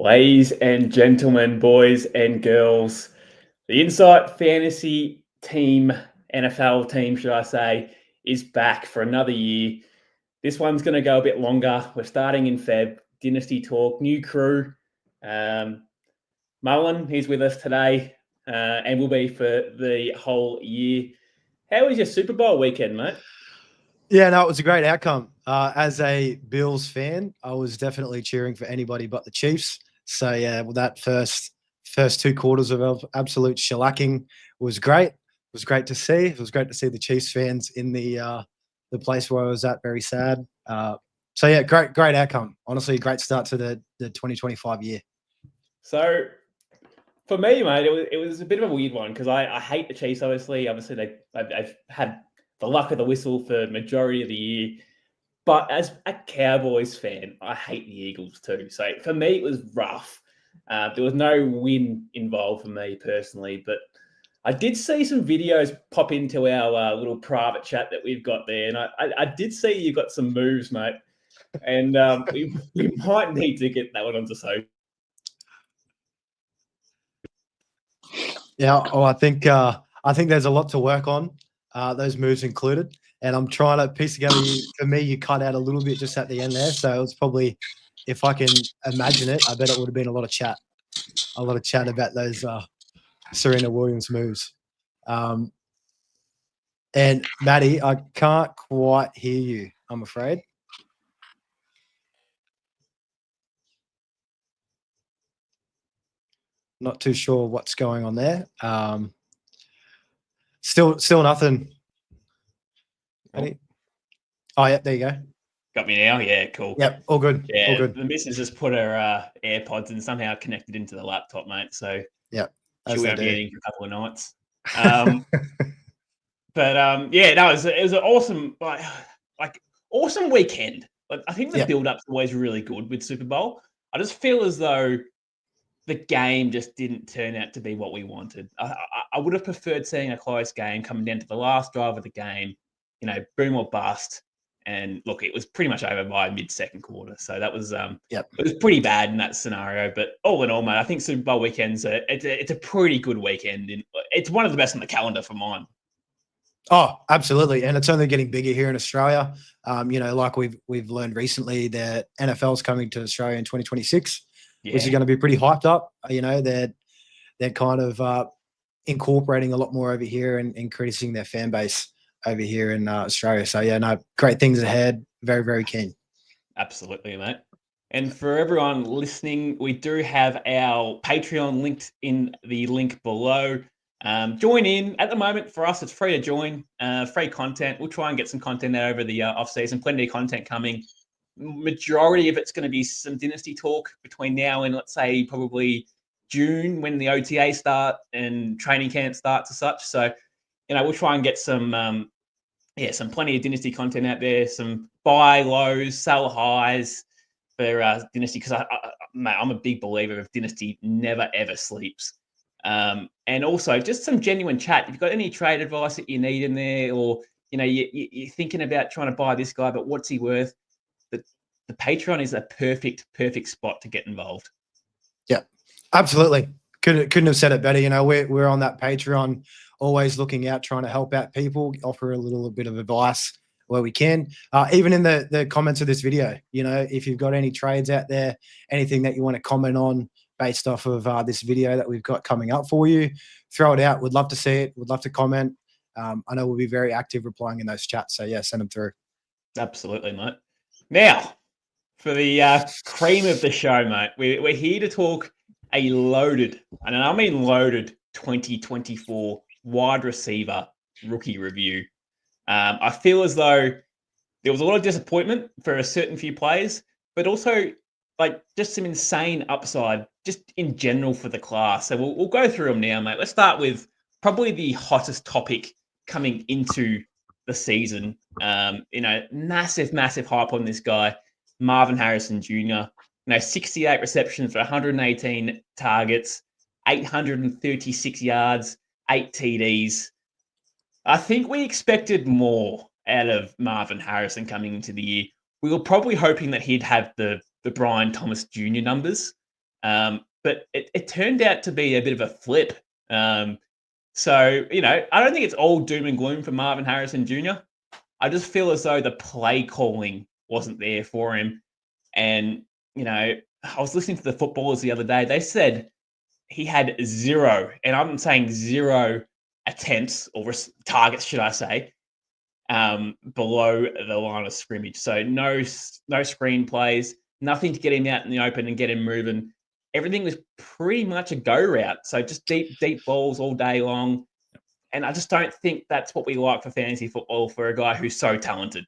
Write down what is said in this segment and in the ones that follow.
Ladies and gentlemen, boys and girls, the Insight Fantasy team, NFL team, should I say, is back for another year. This one's going to go a bit longer. We're starting in Feb. Dynasty Talk, new crew. Mullin, he's with us today and will be for the whole year. How was your Super Bowl weekend, mate? Yeah, no, it was a great outcome. As a Bills fan, I was definitely cheering for anybody but the Chiefs. So yeah, well, that first two quarters of absolute shellacking was great. It was great to see. It was great to see the Chiefs fans in the place where I was at. Very sad. So yeah, great outcome. Honestly, great start to the 2025 year. So for me, mate, it was a bit of a weird one because I hate the Chiefs. Obviously, they've had the luck of the whistle for the majority of the year. But as a Cowboys fan, I hate the Eagles too. So for me, it was rough. There was no win involved for me personally, but I did see some videos pop into our little private chat that we've got there, and I did see you got some moves, mate. And we might need to get that one onto social. Yeah, I think there's a lot to work on, those moves included. And I'm trying to piece together. For me, you cut out a little bit just at the end there, so it was probably, if I can imagine it, I bet it would have been a lot of chat about those Serena Williams moves. And Maddie, I can't quite hear you, I'm afraid. Not too sure what's going on there. Still nothing. Maddie? Oh, yeah, there you go. Got me now? Yeah, cool. Yep, all good. Yeah, all good. The missus just put her AirPods and somehow connected into the laptop, mate. So yeah, she'll be eating for a couple of nights. But yeah, no, it was an awesome, like awesome weekend. Like, I think the build-up's always really good with Super Bowl. I just feel as though the game just didn't turn out to be what we wanted. I would have preferred seeing a close game coming down to the last drive of the game, boom or bust. And look, it was pretty much over by mid-second quarter. So that was it was pretty bad in that scenario. But all in all, mate, I think Super Bowl weekend's it's a pretty good weekend. It's one of the best on the calendar for mine. Oh, absolutely. And it's only getting bigger here in Australia. Like we've learned recently that NFL's coming to Australia in 2026, which is going to be pretty hyped up. They're kind of incorporating a lot more over here and increasing their fan base over here in Australia. So yeah, no, great things ahead. Very, very keen. Absolutely, mate. And for everyone listening, we do have our Patreon linked in the link below. Join in. At the moment, for us, it's free to join. Free content. We'll try and get some content there over the off season. Plenty of content coming. Majority of it's going to be some dynasty talk between now and, let's say, probably June, when the OTA start and training camp starts as such. So, we'll try and get some plenty of dynasty content out there. Some buy lows, sell highs for dynasty, because I'm a big believer of dynasty never ever sleeps. And also just some genuine chat. If you've got any trade advice that you need in there, or you're thinking about trying to buy this guy, but what's he worth? The Patreon is a perfect spot to get involved. Yeah, absolutely. Couldn't have said it better. We're on that Patreon, always looking out, trying to help out people, offer a little bit of advice where we can. Even in the comments of this video, if you've got any trades out there, anything that you want to comment on based off of this video that we've got coming up for you, throw it out. We'd love to see it. We'd love to comment. I know we'll be very active replying in those chats. So yeah, send them through. Absolutely, mate. Now, for the cream of the show, mate, we're here to talk a loaded, and I mean loaded, 2024 wide receiver rookie review. I feel as though there was a lot of disappointment for a certain few players, but also just some insane upside just in general for the class. So we'll go through them now, mate. Let's start with probably the hottest topic coming into the season. Massive hype on this guy, Marvin Harrison Jr. 68 receptions for 118 targets, 836 yards, 8 TDs. I think we expected more out of Marvin Harrison coming into the year. We were probably hoping that he'd have the Brian Thomas Jr. numbers. But it turned out to be a bit of a flip. So, I don't think it's all doom and gloom for Marvin Harrison Jr. I just feel as though the play calling wasn't there for him. And, I was listening to the footballers the other day. They said he had zero, and I'm saying zero attempts or targets, should I say, below the line of scrimmage. So no screen plays, nothing to get him out in the open and get him moving. Everything was pretty much a go route. So just deep balls all day long. And I just don't think that's what we like for fantasy football for a guy who's so talented.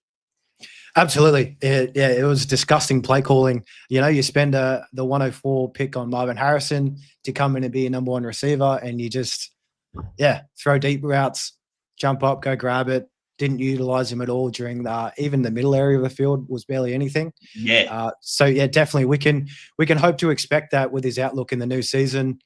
Absolutely. It was disgusting play calling. You spend the 104 pick on Marvin Harrison to come in and be a number one receiver, and you just, throw deep routes, jump up, go grab it. Didn't utilize him at all during even the middle area of the field was barely anything. Yeah. Definitely we can hope to expect that with his outlook in the new season.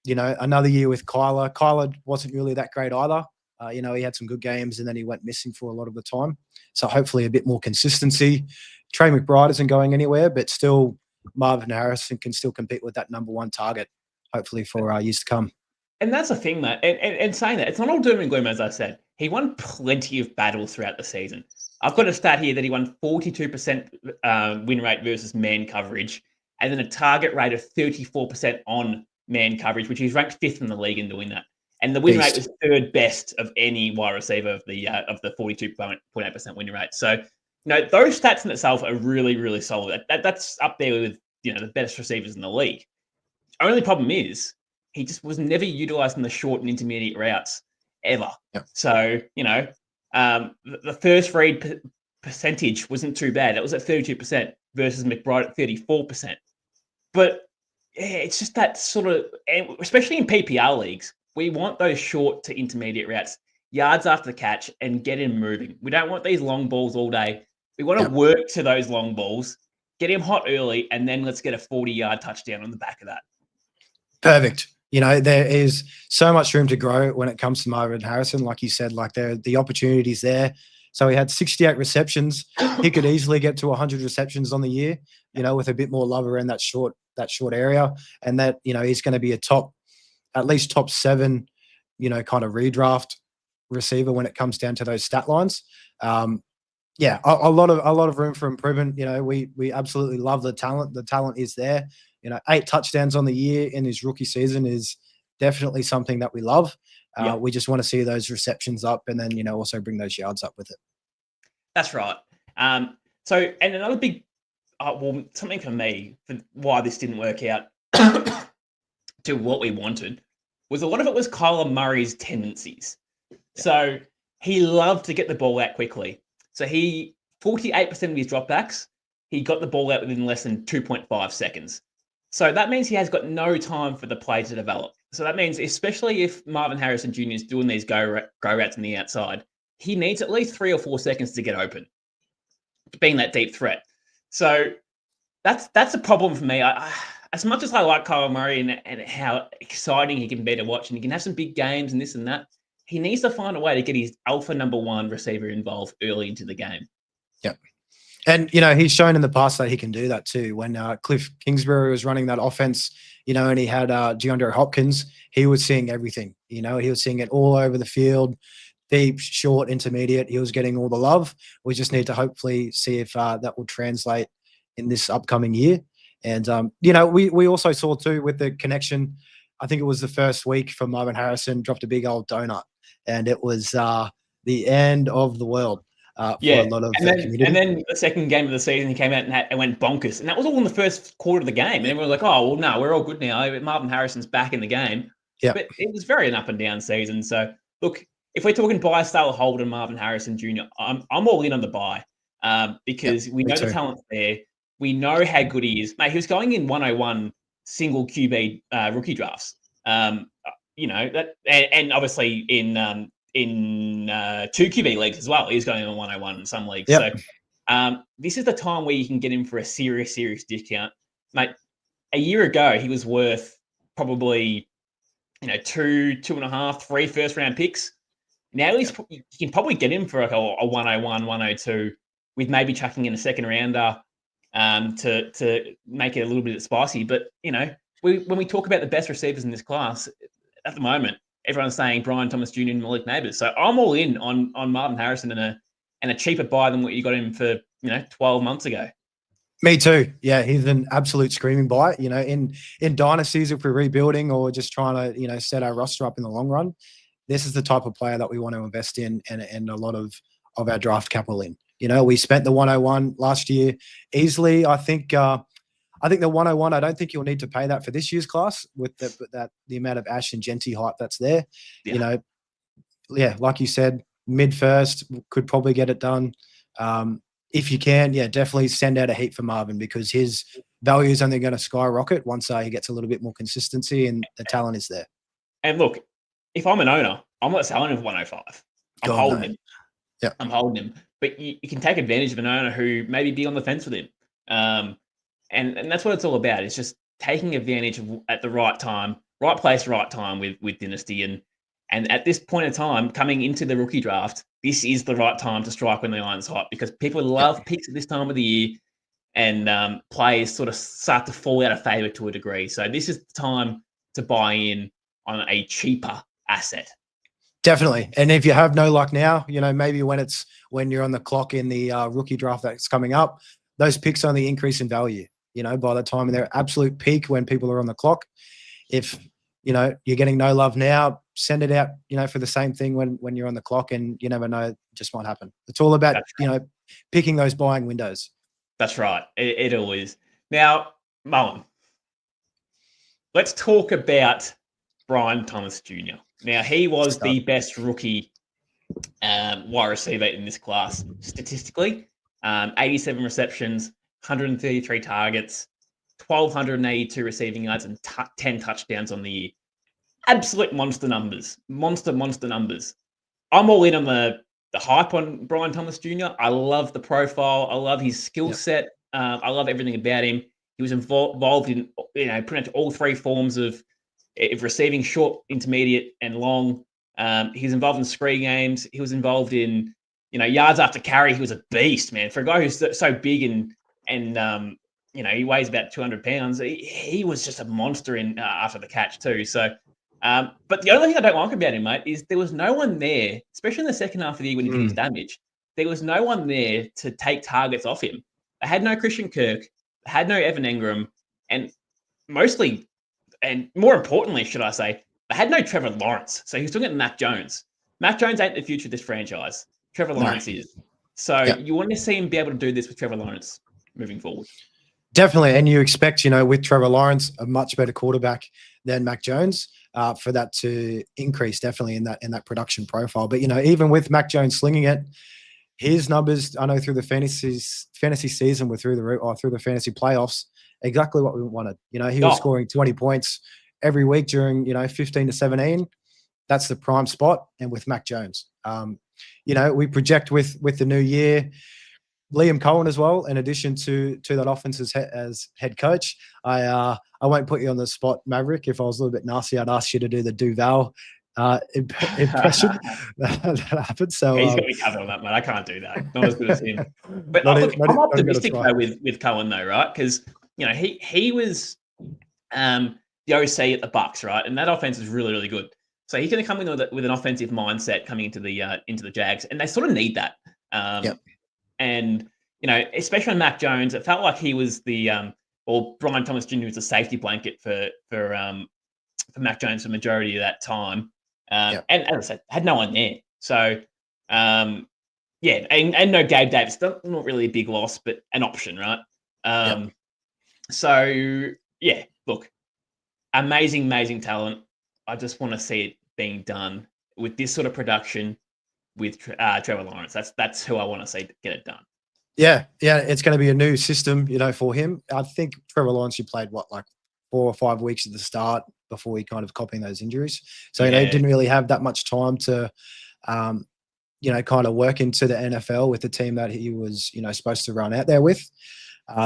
Another year with Kyler. Kyler wasn't really that great either. He had some good games and then he went missing for a lot of the time. So hopefully a bit more consistency. Trey McBride isn't going anywhere, but still Marvin Harrison can still compete with that number one target, hopefully for years to come. And that's the thing, mate. And saying that, it's not all doom and gloom, as I said. He won plenty of battles throughout the season. I've got a stat here that he won 42% win rate versus man coverage, and then a target rate of 34% on man coverage, which he's ranked fifth in the league in doing that. And the win rate was third best of any wide receiver of the 42.8% win rate. So, those stats in itself are really, really solid. That's up there with the best receivers in the league. Only problem is he just was never utilized in the short and intermediate routes ever. Yep. So, the first read percentage wasn't too bad. It was at 32% versus McBride at 34%. But it's just that sort of, especially in PPR leagues, we want those short to intermediate routes, yards after the catch, and get him moving. We don't want these long balls all day. We want to work to those long balls, get him hot early, and then let's get a 40-yard touchdown on the back of that. Perfect. There is so much room to grow when it comes to Marvin Harrison. Like you said, the opportunities there. So he had 68 receptions. He could easily get to 100 receptions on the year, with a bit more love around that short area. And that, he's going to be at least top 7, kind of redraft receiver when it comes down to those stat lines. A lot of room for improvement. We absolutely love the talent. The talent is there. 8 touchdowns on the year in his rookie season is definitely something that we love. We just want to see those receptions up and then, also bring those yards up with it. That's right. And another big, something for me for why this didn't work out to what we wanted was a lot of it was Kyler Murray's tendencies. Yeah. So he loved to get the ball out quickly. So 48% of his dropbacks, he got the ball out within less than 2.5 seconds. So that means he has got no time for the play to develop. So that means, especially if Marvin Harrison Jr. is doing these go routes on the outside, he needs at least 3 or 4 seconds to get open, being that deep threat. So that's a problem for me. As much as I like Kyler Murray and how exciting he can be to watch, and he can have some big games and this and that, he needs to find a way to get his alpha number one receiver involved early into the game. Yep. And, he's shown in the past that he can do that too. When Cliff Kingsbury was running that offense, and he had DeAndre Hopkins, he was seeing everything. He was seeing it all over the field, deep, short, intermediate. He was getting all the love. We just need to hopefully see if that will translate in this upcoming year. And, we also saw too with the connection, I think it was the first week for Marvin Harrison, dropped a big old donut. And it was the end of the world. For a lot of community. And then the second game of the season, he came out and went bonkers. And that was all in the first quarter of the game. And everyone was like, oh, well, no, we're all good now. Marvin Harrison's back in the game. Yeah. But it was very an up and down season. So, look, if we're talking buy, style, hold, and Marvin Harrison Jr., I'm all in on the buy because we know the talent's there. We know how good he is. Mate, he was going in 101 single QB rookie drafts. And obviously in 2 QB leagues as well. He's going on 101 in some leagues. Yep. So this is the time where you can get him for a serious discount. Mate, a year ago, he was worth probably, 2.5, 3 first round picks. Now you can probably get him for like a 101, 102 with maybe chucking in a second rounder to make it a little bit spicy. But when we talk about the best receivers in this class at the moment, everyone's saying Brian Thomas Jr. and Malik Neighbours. So I'm all in on Marvin Harrison and a cheaper buy than what you got him for 12 months ago. Me too. Yeah, he's an absolute screaming buy. In dynasties, if we're rebuilding or just trying to set our roster up in the long run, this is the type of player that we want to invest in and a lot of our draft capital in. We spent the 101 last year easily. I think the 101. I don't think you'll need to pay that for this year's class with the amount of Ash and Genty hype that's there. Yeah. Like you said, mid first could probably get it done. If you can, definitely send out a heat for Marvin because his value is only going to skyrocket once he gets a little bit more consistency and the talent is there. And look, if I'm an owner, I'm not selling him for 105. I'm holding him. Yeah, I'm holding him. But you can take advantage of an owner who maybe be on the fence with him. And that's what it's all about. It's just taking advantage of at the right time, right place, right time with Dynasty. And at this point in time, coming into the rookie draft, this is the right time to strike when the iron's hot because people love picks at this time of the year and players sort of start to fall out of favor to a degree. So this is the time to buy in on a cheaper asset. Definitely. And if you have no luck now, maybe when you're on the clock in the rookie draft that's coming up, those picks only increase in value, by the time they're absolute peak when people are on the clock. If, you're getting no love now, send it out, for the same thing when you're on the clock and you never know, it just might happen. It's all about, picking those buying windows. That's right. It all is. Now, Mullin, let's talk about Brian Thomas Jr. Now, he was the best rookie wide receiver in this class statistically. 87 receptions, 133 targets, 1,282 receiving yards, and 10 touchdowns on the year. Absolute monster numbers. Monster numbers. I'm all in on the hype on Brian Thomas Jr. I love the profile. I love his skill set. I love everything about him. He was involved in pretty much all three forms of receiving, short, intermediate, and long. He was involved in screen games. He was involved in yards after carry. He was a beast, man. For a guy who's so big and he weighs about 200 pounds. He was just a monster in after the catch too. So, but the only thing I don't like about him, mate, is there was no one there, especially in the second half of the year when he did his damage. There was no one there to take targets off him. They had no Christian Kirk, they had no Evan Engram, and mostly, and more importantly, should I say, they had no Trevor Lawrence. So he was looking at Mac Jones. Mac Jones ain't the future of this franchise. Trevor Lawrence is. So you want to see him be able to do this with Trevor Lawrence moving forward. Definitely. And you expect, with Trevor Lawrence, a much better quarterback than Mac Jones, for that to increase definitely in that production profile. But, even with Mac Jones slinging it, his numbers, I know through the fantasy season were through the fantasy playoffs, exactly what we wanted. He was scoring 20 points every week during, 15 to 17. That's the prime spot. And with Mac Jones, we project with the new year, Liam Cohen as well, in addition to that offense as head coach. I won't put you on the spot, Maverick. If I was a little bit nasty, I'd ask you to do the Duval impression. that happened. So he's got me covered on that, man. I can't do that. Not as good as him. But I'm optimistic though with Cohen though, right? Because he was the OC at the Bucks, right? And that offense is really, really good. So he's going to come in with an offensive mindset coming into the Jags, and they sort of need that. And especially on Mac Jones, it felt like he was or Brian Thomas Jr. was a safety blanket for Mac Jones for the majority of that time. And as I said, had no one there. So and no Gabe Davis, not really a big loss, but an option, right? So look, amazing talent. I just want to see it being done with this sort of production with Trevor Lawrence. That's who I want to see get it done. Yeah, it's going to be a new system, for him. I think Trevor Lawrence, he played 4 or 5 weeks at the start before he kind of copying those injuries. So he didn't really have that much time to, kind of work into the NFL with the team that he was, supposed to run out there with.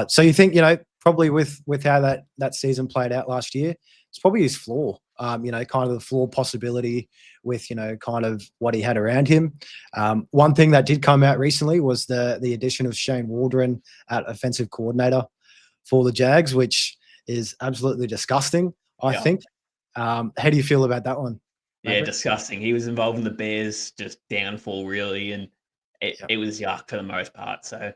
So you think, probably with how that season played out last year, it's probably his floor. kind of the floor possibility with, kind of what he had around him. One thing that did come out recently was the addition of Shane Waldron at offensive coordinator for the Jags, which is absolutely disgusting, I think. How do you feel about that one, Yeah, Maverick? disgusting. He was involved in the Bears' just downfall, really, and it was yuck for the most part. So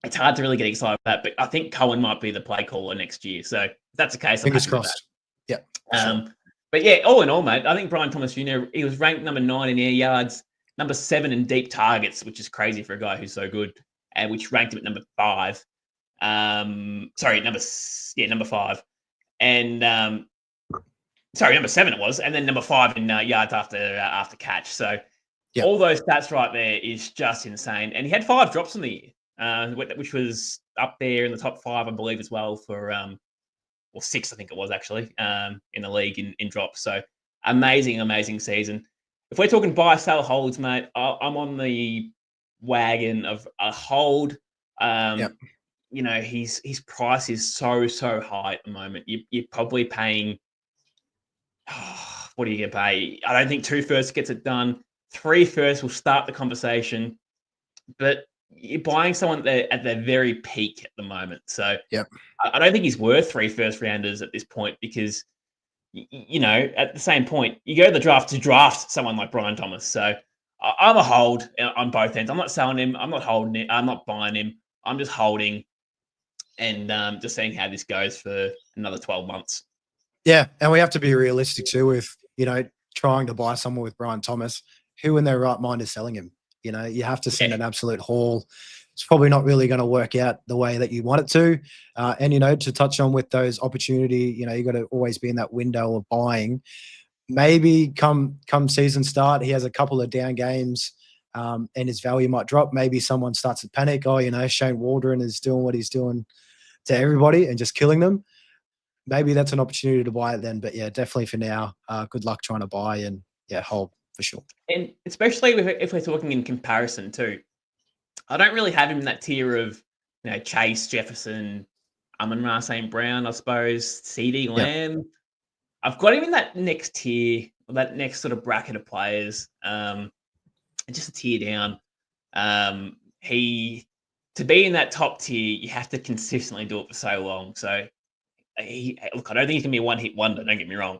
it's hard to really get excited about that. But I think Cohen might be the play caller next year. So if that's the case, I'm Fingers happy with crossed. that. Yeah. Sure. But yeah, all in all, mate, I think Brian Thomas Jr., he was ranked number 9 in air yards, number 7 in deep targets, which is crazy for a guy who's so good, and which ranked him at number 5. Number 5. And number 7 it was, and then number 5 in yards after catch. So all those stats right there is just insane. And he had 5 drops in the year, which was up there in the top 5, I believe, as well for or 6, I think it was actually, in the league in drops. So amazing season. If we're talking buy, sell, holds, mate, I'm on the wagon of a hold. His price is so high at the moment. You're probably paying. What are you going to pay? I don't think 2 firsts gets it done. 3 firsts will start the conversation, but you're buying someone at their very peak at the moment. So I don't think he's worth 3 first rounders at this point because, at the same point, you go to the draft to draft someone like Brian Thomas. So I'm a hold on both ends. I'm not selling him. I'm not holding it. I'm not buying him. I'm just holding and just seeing how this goes for another 12 months. Yeah, and we have to be realistic too with, trying to buy someone with Brian Thomas. Who in their right mind is selling him? You have to send an absolute haul. It's probably not really going to work out the way that you want it to. And, to touch on with those opportunity, you got to always be in that window of buying. Maybe come season start, he has a couple of down games and his value might drop. Maybe someone starts to panic. Oh, Shane Waldron is doing what he's doing to everybody and just killing them. Maybe that's an opportunity to buy it then. But yeah, definitely for now, good luck trying to buy and hold for sure. And especially if we're talking in comparison too, I don't really have him in that tier of, Chase, Jefferson, Amon-Ra St. Brown, I suppose, CD Lamb. I've got him in that next tier, or that next sort of bracket of players, just a tier down. To be in that top tier, you have to consistently do it for so long. So, I don't think he can be a one-hit wonder, don't get me wrong.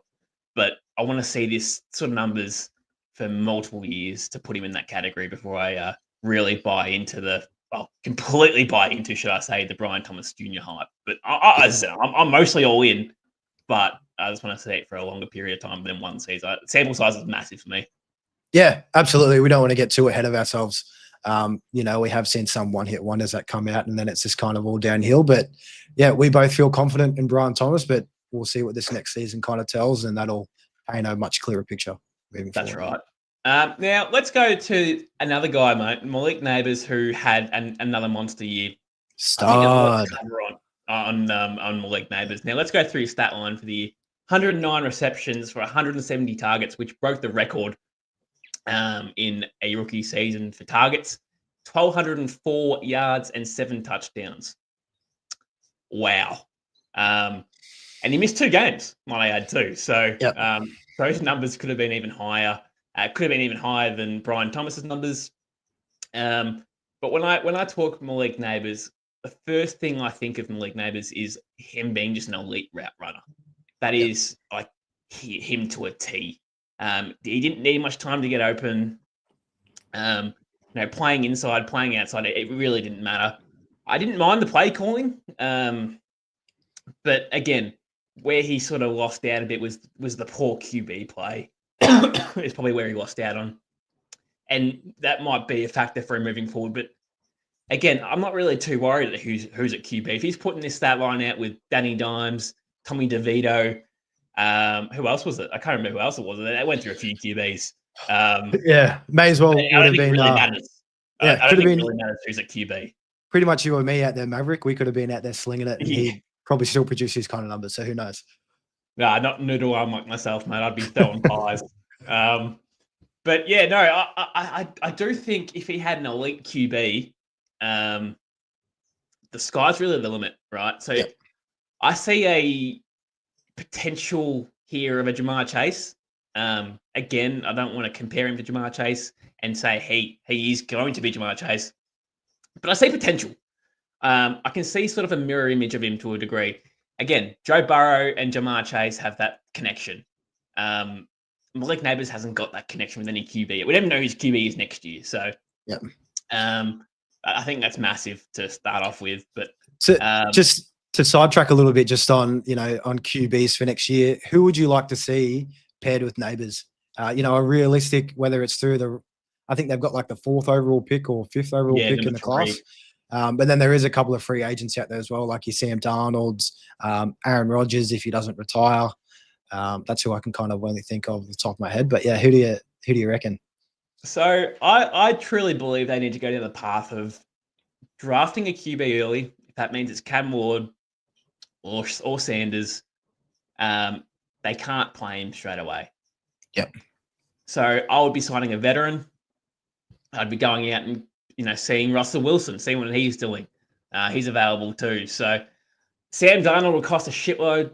But I want to see this sort of numbers for multiple years to put him in that category before I really completely buy into, should I say, the Brian Thomas Jr. hype. But I'm mostly all in, but I just want to see it for a longer period of time than one season. Sample size is massive for me. Yeah, absolutely. We don't want to get too ahead of ourselves. We have seen some one-hit wonders that come out and then it's just kind of all downhill. But yeah, we both feel confident in Brian Thomas, but we'll see what this next season kind of tells, and that'll paint a much clearer picture moving forward. That's right. Now let's go to another guy, mate, Malik Neighbours, who had another monster year. Stud. On Malik Neighbours. Now let's go through his stat line for the year. 109 receptions for 170 targets, which broke the record in a rookie season for targets. 1,204 yards and 7 touchdowns. Wow. And he missed 2 games, might I add, too. So those numbers could have been even higher. Could have been even higher than Brian Thomas's numbers. But when I talk Malik Neighbours, the first thing I think of Malik Neighbours is him being just an elite route runner. That is like him to a T. He didn't need much time to get open. Playing inside, playing outside, it really didn't matter. I didn't mind the play calling. But again, where he sort of lost out a bit was the poor QB play. It's probably where he lost out on. And that might be a factor for him moving forward. But again, I'm not really too worried who's at QB. If he's putting this stat line out with Danny Dimes, Tommy DeVito, who else was it? I can't remember who else it was. They went through a few QBs. May as well. I don't think it really matters. I don't think it really matters who's at QB. Pretty much you or me out there, Maverick. We could have been out there slinging it, and he'd probably still produce his kind of numbers. So who knows? Nah, not noodle arm like myself, mate. I'd be throwing pies. But yeah, no, I do think if he had an elite QB, the sky's really the limit, right? So I see a potential hear of a Jamar Chase. Again, I don't want to compare him to Jamar Chase and say he is going to be Jamar Chase, but I see potential. I can see sort of a mirror image of him to a degree. Again, Joe Burrow and Jamar Chase have that connection. Malik Neighbors hasn't got that connection with any QB yet. We don't even know whose QB is next year. So, yeah. I think that's massive to start off with. But so just to sidetrack a little bit, just on on QBs for next year, who would you like to see paired with Neighbors? A realistic, whether it's through I think they've got like the 4th overall pick or 5th overall pick in the class. But then there is a couple of free agents out there as well, like your Sam Darnold's, Aaron Rodgers if he doesn't retire. That's who I can kind of only think of the top of my head. But yeah, who do you reckon? So I truly believe they need to go down the path of drafting a QB early. If that means it's Cam Ward or Sanders, they can't play him straight away. Yep. So I would be signing a veteran. I'd be going out and seeing Russell Wilson, seeing what he's doing. He's available too. So Sam Darnold will cost a shitload.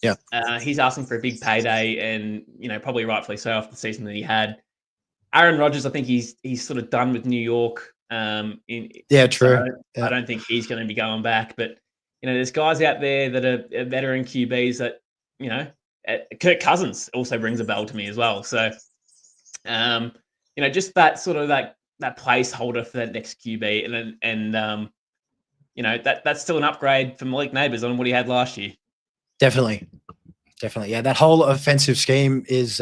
Yeah. He's asking for a big payday, and probably rightfully so after the season that he had. Aaron Rodgers, I think he's sort of done with New York. True. So I don't think he's going to be going back. But there's guys out there that are veteran QBs that Kirk Cousins also rings a bell to me as well. So just that sort of that placeholder for that next QB, and that's still an upgrade for Malik Neighbors on what he had last year. Definitely. Yeah, that whole offensive scheme is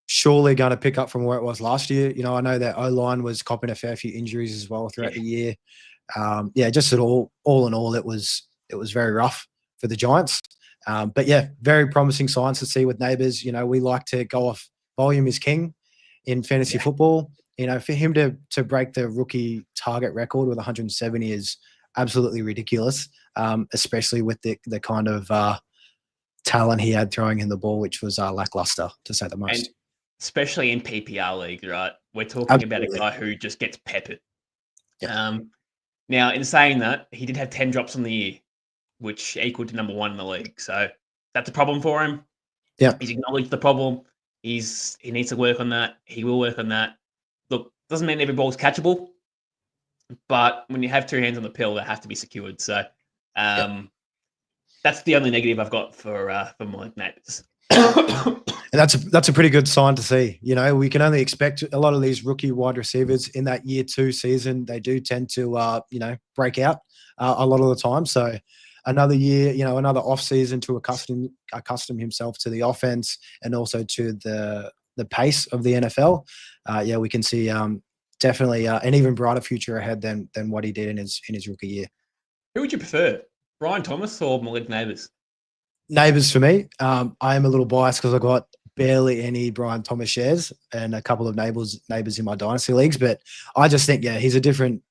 surely going to pick up from where it was last year. I know that O-line was copping a fair few injuries as well throughout the year. Just all in all, it was very rough for the Giants. But yeah, very promising signs to see with Neighbors. We like to go off volume is king in fantasy football. For him to break the rookie target record with 170 is absolutely ridiculous, especially with the kind of talent he had throwing in the ball, which was lackluster, to say the most. And especially in PPR league, right? We're talking about a guy who just gets peppered. Yeah. Now, in saying that, he did have 10 drops on the year, which equaled to number 1 in the league. So that's a problem for him. Yeah. He's acknowledged the problem. He needs to work on that. He will work on that. Look, doesn't mean every ball's catchable, but when you have 2 hands on the pill, they have to be secured. So that's the only negative I've got for Malik Neighbors. And that's a pretty good sign to see. We can only expect a lot of these rookie wide receivers in that year 2 season. They do tend to, break out a lot of the time. So another year, another off season to accustom himself to the offense and also to the pace of the NFL. We can see definitely an even brighter future ahead than what he did in his rookie year. Who would you prefer, Brian Thomas or Malik Neighbors? Neighbors for me. I am a little biased because I've got barely any Brian Thomas shares and a couple of neighbors in my dynasty leagues, but I just think he's a different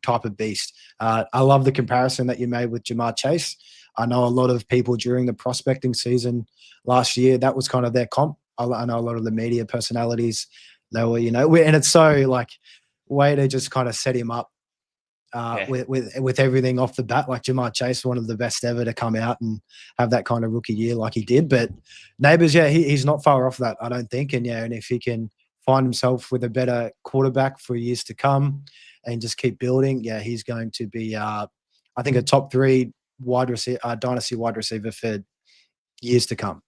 type of beast. I love the comparison that you made with Jamar Chase. I know a lot of people during the prospecting season last year, that was kind of their comp. I know a lot of the media personalities, they were, and it's so like way to just kind of set him up with everything off the bat. Like Jamar Chase, one of the best ever to come out and have that kind of rookie year like he did. But Neighbors, he's not far off that, I don't think. And and if he can find himself with a better quarterback for years to come and just keep building, he's going to be, I think, a top 3 dynasty wide receiver for years to come.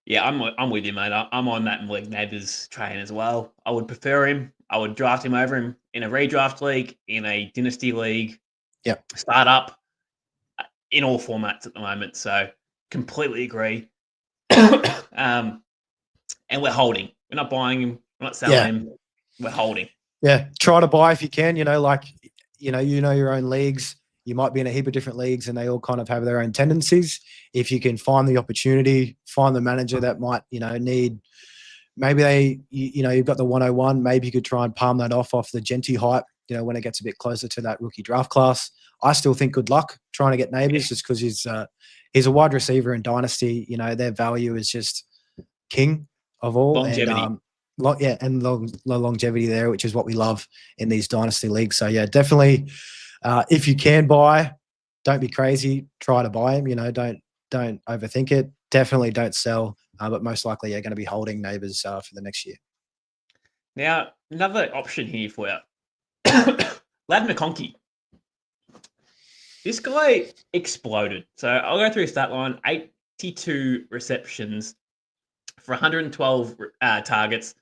Yeah, I'm with you, mate. I'm on that Malik Neighbors train as well. I would prefer him. I would draft him over him in a redraft league, in a dynasty league, startup, in all formats at the moment. So completely agree. And we're holding. We're not buying him. We're not selling him. We're holding. Yeah, try to buy if you can. You know your own leagues. You might be in a heap of different leagues and they all kind of have their own tendencies. If you can find the opportunity, find the manager that might, need, maybe you've got the 101, maybe you could try and palm that off the Genty hype, when it gets a bit closer to that rookie draft class. I still think good luck trying to get Neighbors just because he's a wide receiver in Dynasty. Their value is just king of all. Longevity. And longevity there, which is what we love in these Dynasty leagues. So, definitely. If you can buy, don't be crazy. Try to buy him. Don't overthink it. definitely don't sell, but most likely you're going to be holding Neighbours for the next year. Now, another option here for you. Lad McConkey. This guy exploded. So I'll go through his stat line. 82 receptions for 112 targets,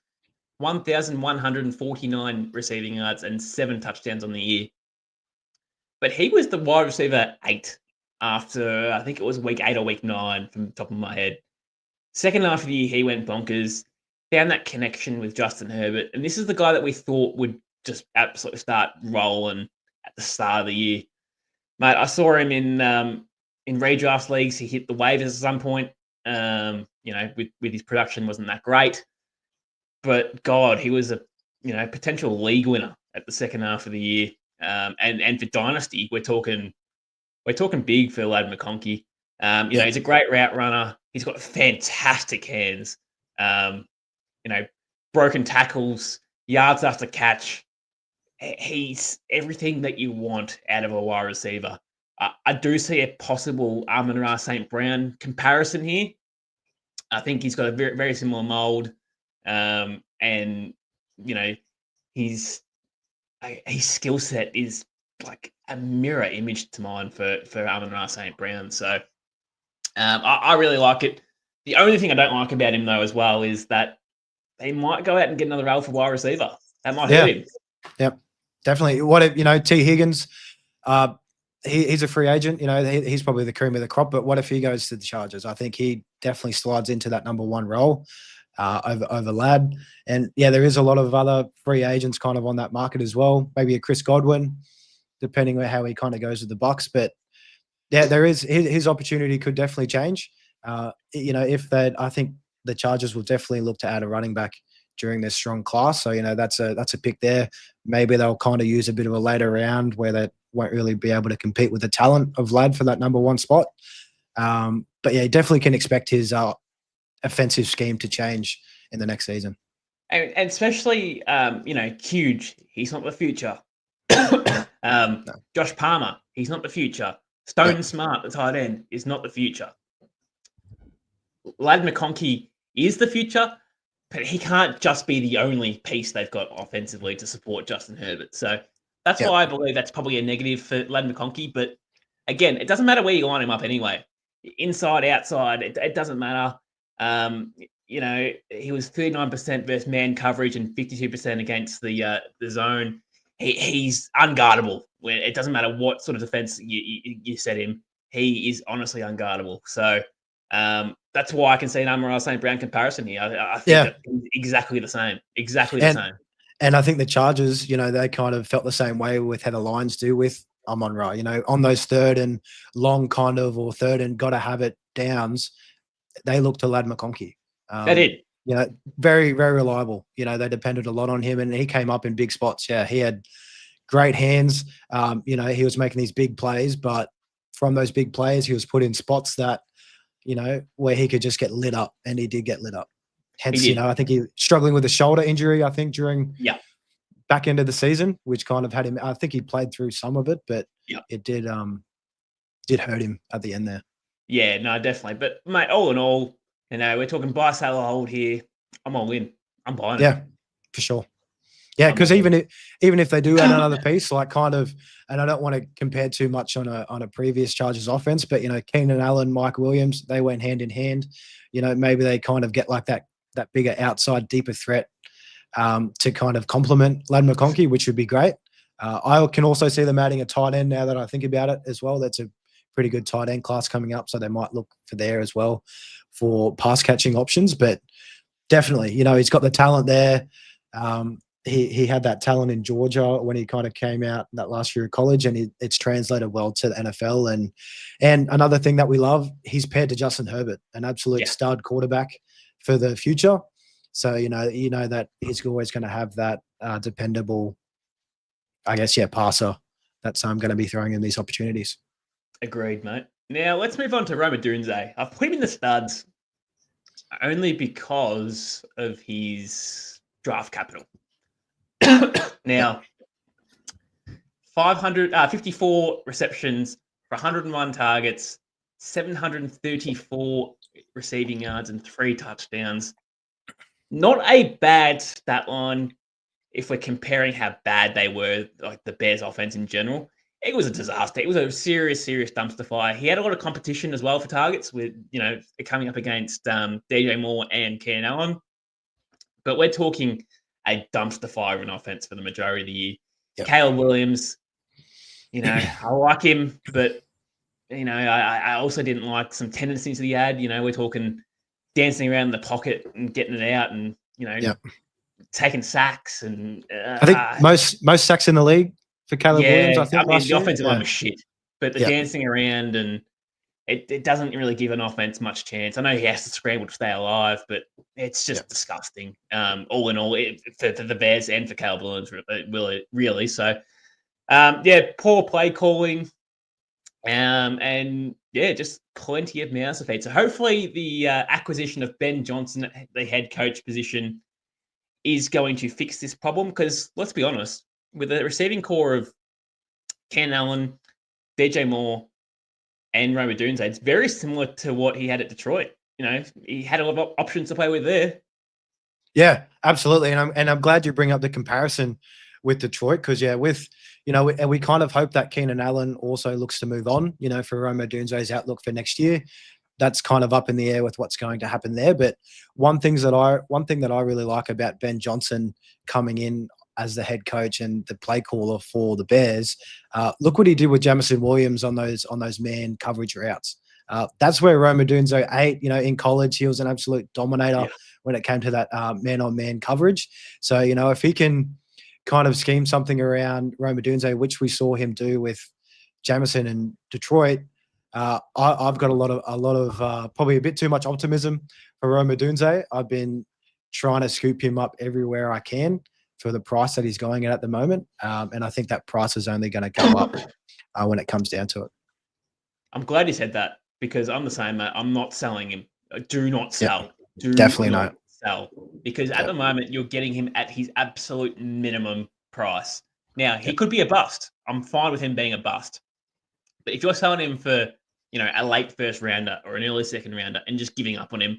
1,149 receiving yards, and 7 touchdowns on the year. But he was the wide receiver 8 after, I think it was week 8 or week 9 from the top of my head. Second half of the year, he went bonkers, found that connection with Justin Herbert. And this is the guy that we thought would just absolutely start rolling at the start of the year. Mate, I saw him in redraft leagues. He hit the waivers at some point. With his production wasn't that great. But God, he was a potential league winner at the second half of the year. And for Dynasty, we're talking big for Lad McConkey. He's a great route runner. He's got fantastic hands. Broken tackles, yards after catch. He's everything that you want out of a wide receiver. I do see a possible Amon-Ra St. Brown comparison here. I think he's got a very, very similar mold. His skill set is like a mirror image to mine for Amon-Ra St. Brown. So I really like it. The only thing I don't like about him, though, as well, is that they might go out and get another alpha wide receiver. That might hurt him. Yep, definitely. What if, T. Higgins, he's a free agent. He's probably the cream of the crop. But what if he goes to the Chargers? I think he definitely slides into that number 1 role over Lad. And, there is a lot of other free agents kind of on that market as well. Maybe a Chris Godwin, depending on how he kind of goes with the Bucs. But, there is his opportunity could definitely change. If that, I think the Chargers will definitely look to add a running back during this strong class. So, that's a pick there. Maybe they'll kind of use a bit of a later round where they won't really be able to compete with the talent of Lad for that number 1 spot. But you definitely can expect his offensive scheme to change in the next season. And especially, huge. He's not the future. No. Josh Palmer, he's not the future. Stone Smart, the tight end, is not the future. Lad McConkey is the future, but he can't just be the only piece they've got offensively to support Justin Herbert. So that's why I believe that's probably a negative for Lad McConkey. But again, it doesn't matter where you line him up anyway. Inside, outside, it doesn't matter. He was 39% versus man coverage and 52% against the zone. He's unguardable. It doesn't matter what sort of defense you set him. He is honestly unguardable. So that's why I can see an Amon-Ra St. Brown comparison here. I think that's exactly the same. Exactly the same. And I think the Chargers, they kind of felt the same way with how the Lions do with Amon-Ra. On those third and long kind of or third and got to have it downs, they look to Lad McConkey. They did. Very, very reliable. They depended a lot on him and he came up in big spots. Yeah, he had great hands. He was making these big plays, but from those big plays, he was put in spots that, where he could just get lit up, and he did get lit up. Hence, I think he struggling with a shoulder injury, I think, during back end of the season, which kind of had him. I think he played through some of it, but it did hurt him at the end there. Yeah, no, definitely. But, mate, all in all, we're talking buy, sell, or hold here. I'm all in. I'm buying it. Yeah, for sure. Yeah, because even if they do add another piece, like kind of, and I don't want to compare too much on a previous Chargers offense, but Keenan Allen, Mike Williams, they went hand in hand. Maybe they kind of get like that bigger outside, deeper threat to kind of complement Lad McConkey, which would be great. I can also see them adding a tight end now that I think about it as well. That's a pretty good tight end class coming up, so they might look for there as well for pass catching options. But definitely, he's got the talent there. He had that talent in Georgia when he kind of came out that last year of college, and it's translated well to the NFL. And another thing that we love, he's paired to Justin Herbert, an absolute stud quarterback for the future. So, that he's always going to have that dependable, I guess, passer that's going to be throwing in these opportunities. Agreed, mate. Now, let's move on to Roma Dunze. I've put him in the studs only because of his draft capital. Now, 54 receptions for 101 targets, 734 receiving yards and 3 touchdowns. Not a bad stat line if we're comparing how bad they were, like the Bears offense in general. It was a disaster. It was a serious dumpster fire. He had a lot of competition as well for targets with, coming up against DJ Moore and Keenan Allen. But we're talking a dumpster fire of an offense for the majority of the year. Yep. Caleb Williams, I like him, but, I also didn't like some tendencies he had. We're talking dancing around in the pocket and getting it out and, Yep. taking sacks. And I think most sacks in the league for Caleb Williams, I think. The offensive line was shit, but the dancing around and it doesn't really give an offense much chance. I know he has to scramble to stay alive, but it's just disgusting. All in all, for the Bears and for Caleb Williams, really. So, poor play calling, and just plenty of mouths to feed. So hopefully the acquisition of Ben Johnson at the head coach position is going to fix this problem, because let's be honest, with the receiving core of Ken Allen, DJ Moore, and Roma Dunze, it's very similar to what he had at Detroit. He had a lot of options to play with there. Yeah, absolutely. And I'm glad you bring up the comparison with Detroit, because and we kind of hope that Keenan Allen also looks to move on, for Roma Dunze's outlook for next year. That's kind of up in the air with what's going to happen there. But one thing that I really like about Ben Johnson coming in as the head coach and the play caller for the Bears, look what he did with Jamison Williams on those man coverage routes. That's where Roma Dunze ate. In college, he was an absolute dominator when it came to that man-on-man coverage. So, if he can kind of scheme something around Roma Dunze, which we saw him do with Jamison and Detroit, I've got a lot of probably a bit too much optimism for Roma Dunze. I've been trying to scoop him up everywhere I can for the price that he's going at the moment, and I think that price is only going to go up when it comes down to it. I'm glad you said that, because I'm the same, mate. I'm not selling him. Do not sell. Definitely not sell, because at the moment you're getting him at his absolute minimum price. Now, he could be a bust. I'm fine with him being a bust. But if you're selling him for, a late first rounder or an early second rounder and just giving up on him,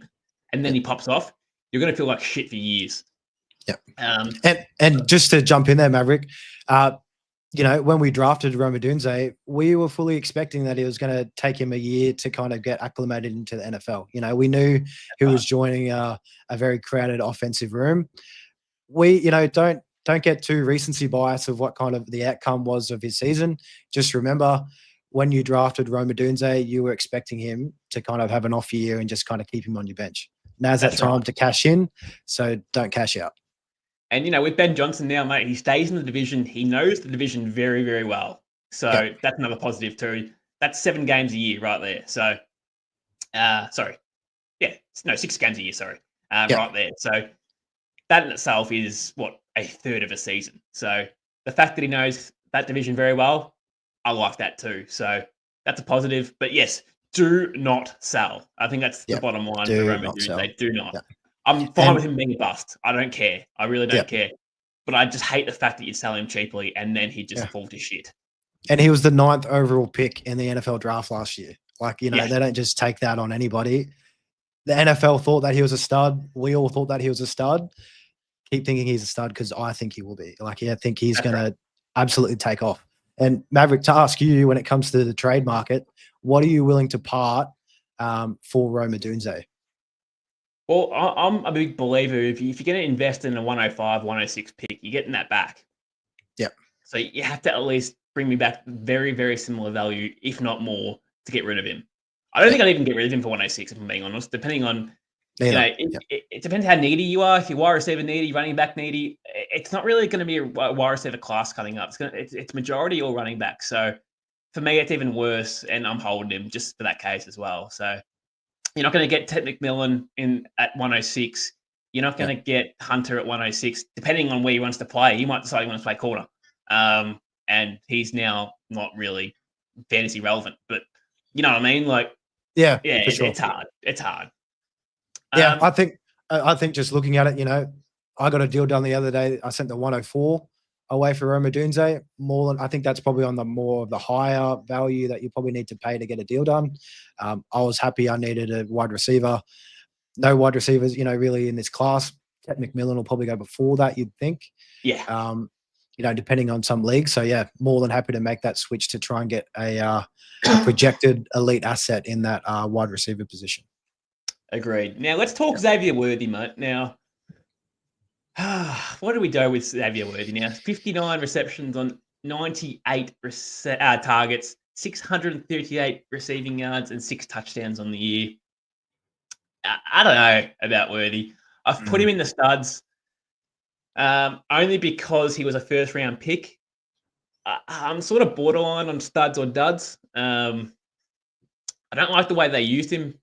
and then he pops off, you're going to feel like shit for years. Yeah. And just to jump in there, Maverick, when we drafted Roma Dunze, we were fully expecting that it was going to take him a year to kind of get acclimated into the NFL. We knew he was joining a very crowded offensive room. We, don't get too recency bias of what kind of the outcome was of his season. Just remember, when you drafted Roma Dunze, you were expecting him to kind of have an off year and just kind of keep him on your bench. Now's that time to cash in, so don't cash out. And, with Ben Johnson now, mate, he stays in the division. He knows the division very, very well. So that's another positive too. That's 7 games a year right there. So, 6 games a year, right there. So that in itself is, a third of a season. So the fact that he knows that division very well, I like that too. So that's a positive. But yes, do not sell. I think that's the bottom line for Roma Dunze. They do not. Yeah. I'm fine with him being a bust. I don't care. I really don't care. But I just hate the fact that you sell him cheaply and then he just fall to shit. And he was the 9th overall pick in the NFL draft last year. They don't just take that on anybody. The NFL thought that he was a stud. We all thought that he was a stud. Keep thinking he's a stud, because I think he will be. I think he's going to absolutely take off. And Maverick, to ask you, when it comes to the trade market, what are you willing to part for Roma Dunze? Well, I'm a big believer, if you're going to invest in a 105, 106 pick, you're getting that back. Yep. So you have to at least bring me back very, very similar value, if not more, to get rid of him. I don't think I'd even get rid of him for 106, if I'm being honest, depending on, it depends how needy you are. If you're wide receiver needy, running back needy, it's not really going to be a wide receiver class coming up. It's majority all running back. So for me, it's even worse, and I'm holding him just for that case as well. So you're not going to get Ted McMillan at 106. You're not going to get Hunter at 106, depending on where he wants to play. He might decide he wants to play corner. And he's now not really fantasy relevant, but you know what I mean? It's hard. It's hard. Yeah, I think just looking at it, I got a deal done the other day. I sent the 104 away for Roma Dunze. Mullin, I think that's probably on the more of the higher value that you probably need to pay to get a deal done. I was happy I needed a wide receiver. No wide receivers, really in this class. Ted McMillan will probably go before that, you'd think. Yeah. Depending on some leagues. So yeah, more than happy to make that switch to try and get a projected elite asset in that wide receiver position. Agreed. Now let's talk Xavier Worthy, mate. Now, what do we do with Xavier Worthy now? 59 receptions on 98 targets, 638 receiving yards, and 6 touchdowns on the year. I don't know about Worthy. I've put him in the studs only because he was a first-round pick. I'm sort of borderline on studs or duds. I don't like the way they used him,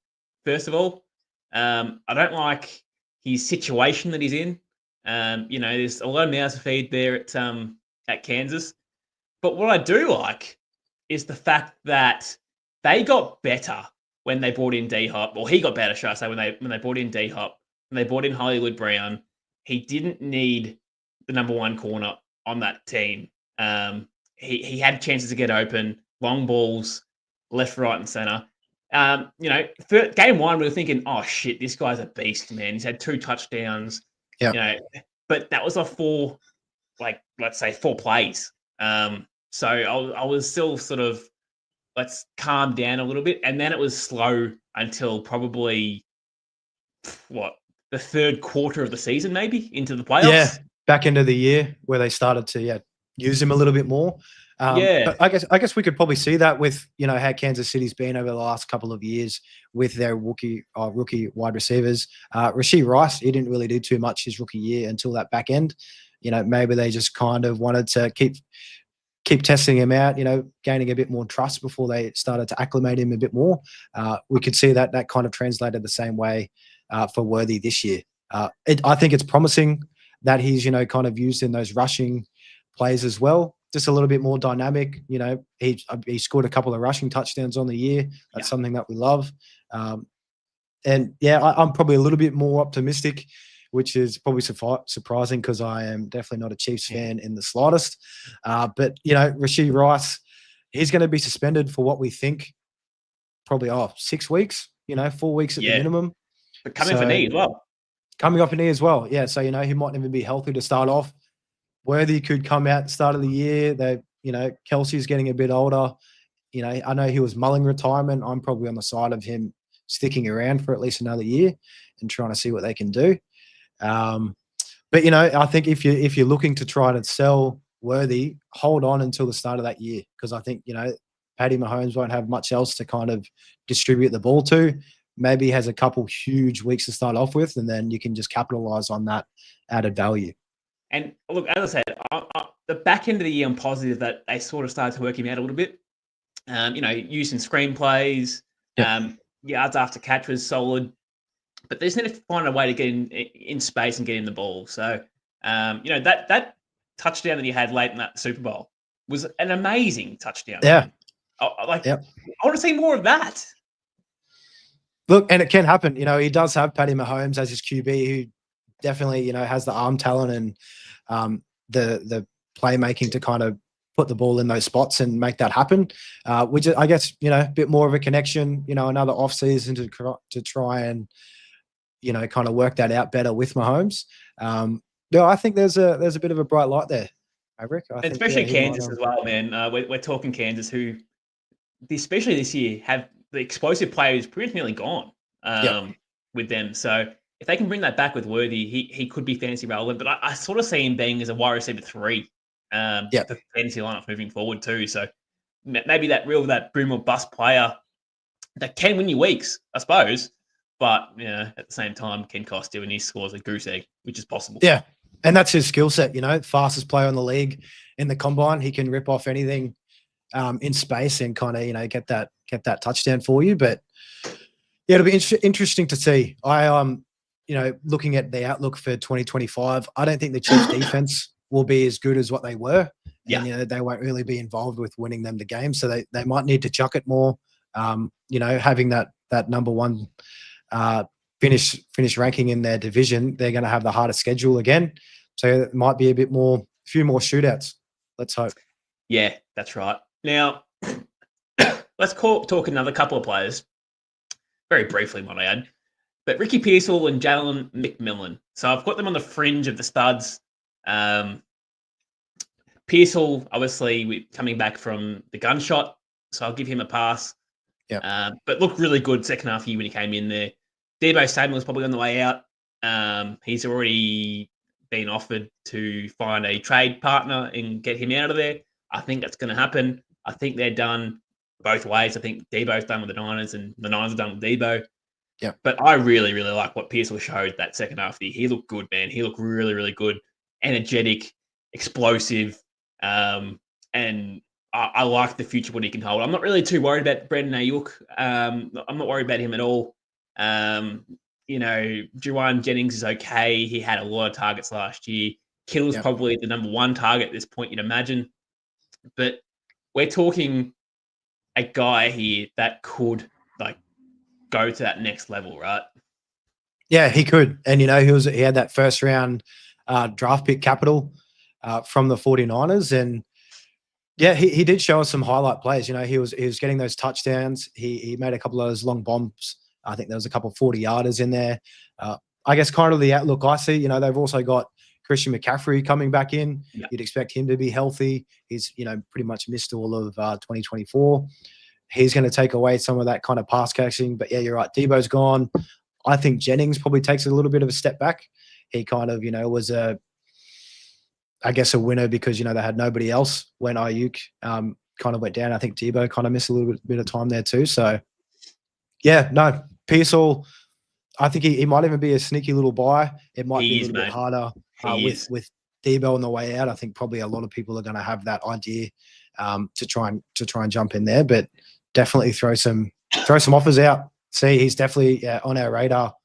first of all. I don't like his situation that he's in. There's a lot of mouths to feed there at Kansas. But what I do like is the fact that they got better when they brought in D-Hop, or he got better, should I say, when they brought in D-Hop, when they brought in Hollywood Brown. He didn't need the number one corner on that team. He had chances to get open, long balls, left, right, and center. Game one, we were thinking, oh shit, this guy's a beast, man. He's had 2 touchdowns. Yeah. But that was off 4 plays. So I was still sort of, let's calm down a little bit. And then it was slow until probably the third quarter of the season, maybe into the playoffs. Yeah, back into the year where they started to use him a little bit more. But I guess we could probably see that with how Kansas City's been over the last couple of years with their rookie wide receivers. Rashee Rice, he didn't really do too much his rookie year until that back end. Maybe they just kind of wanted to keep testing him out, gaining a bit more trust before they started to acclimate him a bit more. We could see that kind of translated the same way for Worthy this year. I think it's promising that he's, kind of used in those rushing plays as well. Just a little bit more dynamic. He scored a couple of rushing touchdowns on the year. That's something that we love. I'm probably a little bit more optimistic, which is probably surprising because I am definitely not a Chiefs fan in the slightest. But Rashee Rice, he's going to be suspended for what we think probably 6 weeks, 4 weeks at the minimum. But coming for knee as well. Coming off a knee as well. Yeah. So, he might even be healthy to start off. Worthy could come out at the start of the year. Kelsey's getting a bit older. I know he was mulling retirement. I'm probably on the side of him sticking around for at least another year and trying to see what they can do. But I think if you're looking to try to sell Worthy, hold on until the start of that year, because I think Patty Mahomes won't have much else to kind of distribute the ball to. Maybe he has a couple huge weeks to start off with, and then you can just capitalize on that added value. And look, as I said, the back end of the year, I'm positive that they sort of started to work him out a little bit. Using screenplays, yards after catch was solid, but they just need to find a way to get in space and get in the ball. So, that touchdown that he had late in that Super Bowl was an amazing touchdown. Yeah. I want to see more of that. Look, and it can happen. He does have Patty Mahomes as his QB, who definitely, has the arm talent and the playmaking to kind of put the ball in those spots and make that happen. Which I guess, a bit more of a connection, another offseason to try and, kind of work that out better with Mahomes. I think there's a bit of a bright light there, Maverick. Especially Kansas as well, man. We're talking Kansas, who, especially this year, have the explosive player who's pretty nearly gone with them. So if they can bring that back with Worthy, he could be fantasy relevant. But I sort of see him being as a wide receiver 3 for fantasy lineups moving forward too. So maybe that boom or bust player that can win you weeks, I suppose. But at the same time, can cost you, and he scores a goose egg, which is possible. Yeah, and that's his skill set. Fastest player in the league in the combine. He can rip off anything in space and kind of get that touchdown for you. But it'll be interesting to see. I looking at the outlook for 2025, I don't think the Chiefs defense will be as good as what they were. Yeah, and, they won't really be involved with winning them the game, so they might need to chuck it more. Having that number one finish ranking in their division, they're going to have the hardest schedule again, so it might be a bit more few more shootouts. Let's hope. Yeah, that's right. Now, let's talk another couple of players. Very briefly, might I add. But Ricky Pearsall and Jalen McMillan. So I've got them on the fringe of the studs. Pearsall, obviously, coming back from the gunshot, so I'll give him a pass. Yeah. But looked really good second half year when he came in there. Debo Samuel is probably on the way out. He's already been offered to find a trade partner and get him out of there. I think that's going to happen. I think they're done both ways. I think Debo's done with the Niners and the Niners are done with Debo. Yeah. But I really, really like what Pearsall showed that second half of the year. He looked good, man. He looked really, really good, energetic, explosive, and I like the future what he can hold. I'm not really too worried about Brandon Ayuk. I'm not worried about him at all. Juwan Jennings is okay. He had a lot of targets last year. Kittle's probably the number one target at this point, you'd imagine. But we're talking a guy here that could go to that next level, right? Yeah, he could. And, he had that first round draft pick capital from the 49ers. And, yeah, he did show us some highlight plays. He was getting those touchdowns. He made a couple of those long bombs. I think there was a couple of 40-yarders in there. I guess kind of the outlook I see, they've also got Christian McCaffrey coming back in. Yeah. You'd expect him to be healthy. He's, pretty much missed all of 2024. He's going to take away some of that kind of pass catching. But, yeah, you're right. Debo's gone. I think Jennings probably takes a little bit of a step back. He kind of, was a winner because, they had nobody else when Ayuk kind of went down. I think Debo kind of missed a little bit of time there too. So, yeah, no, Pearsall, I think he might even be a sneaky little buy. It might be a little bit harder with Debo on the way out. I think probably a lot of people are going to have that idea to try and jump in there, but definitely throw some offers out. See, he's definitely on our radar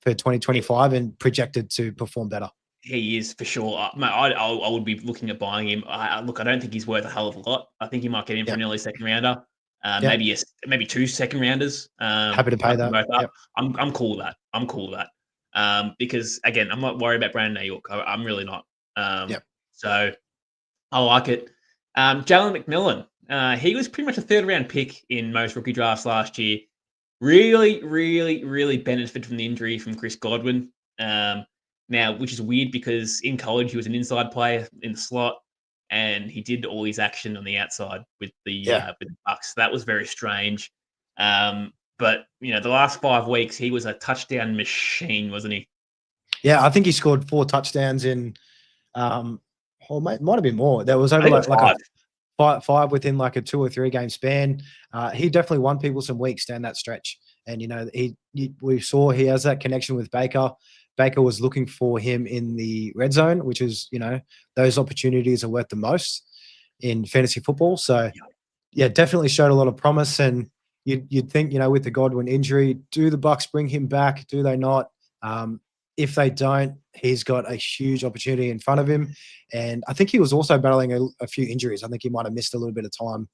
for 2025 and projected to perform better. He is for sure. I would be looking at buying him. I don't think he's worth a hell of a lot. I think you might get him for an early second rounder, maybe 2 second rounders. Happy to pay that. Both up. I'm cool with that. I'm cool with that. Because again, I'm not worried about Brandon Ayuk. I'm really not. So I like it. Jalen McMillan. He was pretty much a third round pick in most rookie drafts last year. Really, really, really benefited from the injury from Chris Godwin. Now, which is weird because in college he was an inside player in the slot, and he did all his action on the outside with the Bucks. That was very strange. But the last 5 weeks he was a touchdown machine, wasn't he? Yeah, I think he scored 4 touchdowns in. Might have been more. There was over like a 5 within like a 2 or 3 game span. He definitely won people some weeks down that stretch, and we saw he has that connection with Baker. Baker was looking for him in the red zone, which is, those opportunities are worth the most in fantasy football. So, yeah, definitely showed a lot of promise. And you'd think, with the Godwin injury, do the Bucks bring him back? Do they not? If they don't, he's got a huge opportunity in front of him. And I think he was also battling a few injuries. I think he might have missed a little bit of time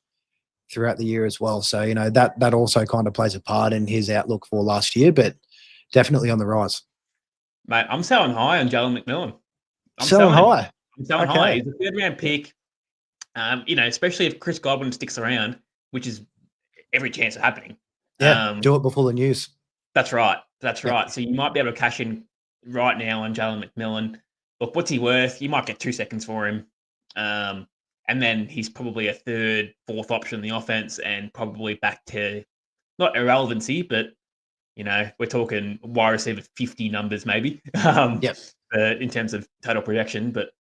throughout the year as well. So, that also kind of plays a part in his outlook for last year, but definitely on the rise. Mate, I'm selling high on Jalen McMillan. I'm selling high. He's a third round pick. Especially if Chris Godwin sticks around, which is every chance of happening. Yeah, do it before the news. That's right. So you might be able to cash in right now on Jalen McMillan. Look, what's he worth? You might get 2 seconds for him. And then he's probably a third, fourth option in the offense and probably back to not irrelevancy, but we're talking wide receiver 50 numbers maybe. In terms of total projection, but